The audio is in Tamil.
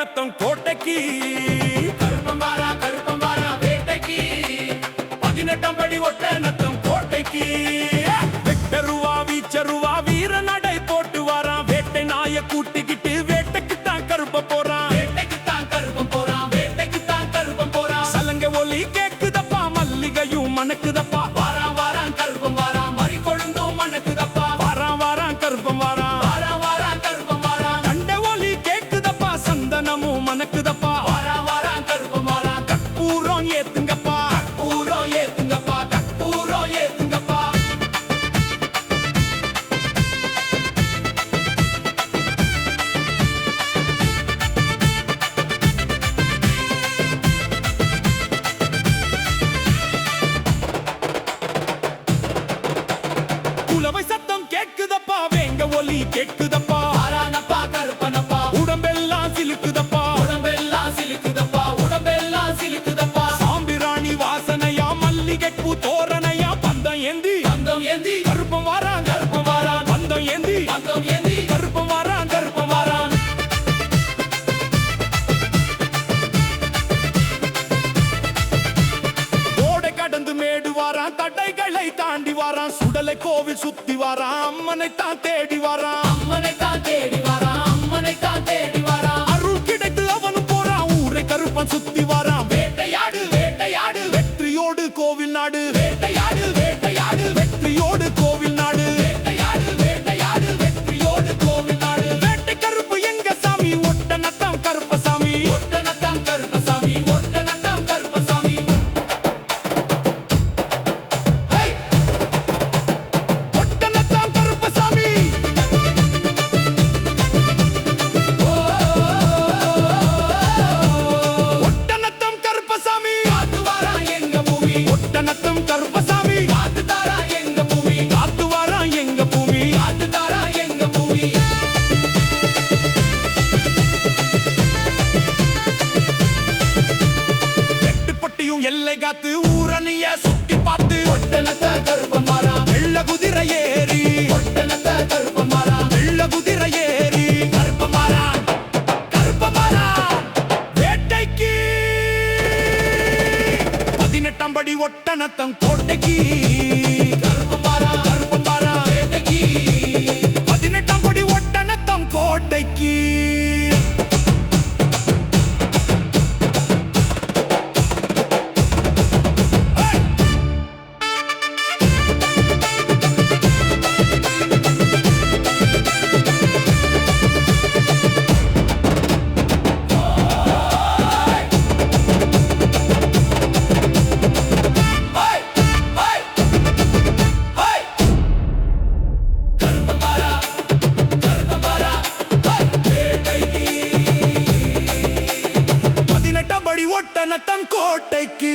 ஒட்டனத்தம் கோட்டைக்கு கருப்பம்பாரா வேட்டைக்கு 18 படி ஒட்டனத்தம் கோட்டைக்கு வெட்டருவா வீச்சருவா வீர நடை போட்டு வாரான் வேட்டை நாய கூட்டிக்கிட்டு வேட்டைக்கு தான் கருப்ப போறான் சலங்க ஒலி கேக்குதப்பா மல்லிகையும் மணக்குதப்பா வாரான் கருப்பம் வாரான் மறி கொழுந்தும் மணக்குதப்பா வாரான் கருப்பம் வாரான் கண்ட ஒலி கேக்குதப்பா சந்தனமும் மணக்குதப்பா வாரான் கருப்பம் வாரான் கற்பூரம் ஏத்துங்கப்பா குலவை சத்தம் கேக்குதப்பா வேங்க ஒலி கேக்குதப்பா கருப்பனப்பா உடம்பெல்லாம் சிலுக்குதப்பா சாம்பிராணி வாசனையா மல்லிகை பூ தோரணையா பந்தம் ஏந்தி கருப்பம் வாரான் பந்தம் ஏந்தி கருப்பம் வாரான் ஓடை கடந்து மேடு வாரான் தடைகளை தாண்டி வாரான் சுடலை கோவில் சுத்தி வாரான் அம்மனை தான் தேடி வாரான் அருள் கிடைத்து அவனும் போறான் ஊரை கருப்பன் சுத்தி வாரான் வேட்டையாடு வெற்றியோடு கோவில் நாடு வெற்றியோடு கோவில் நாடு வேட்டை கருப்பு எங்க சாமி ஒட்டனத்தம் கருப்பசாமி எல்லை காத்து ஊரணிய சுத்தி பார்த்து வெள்ள குதிரை ஏறி வேட்டைக்கு 18 படி ஒட்டனத்தம் கோட்டைக்கு கருப்பம்பாரா வேட்டைக்கு 18 படி ஒட்டனத்தம் கோட்டைக்கு ஒட்டனத்தம் கோட்டைக்கு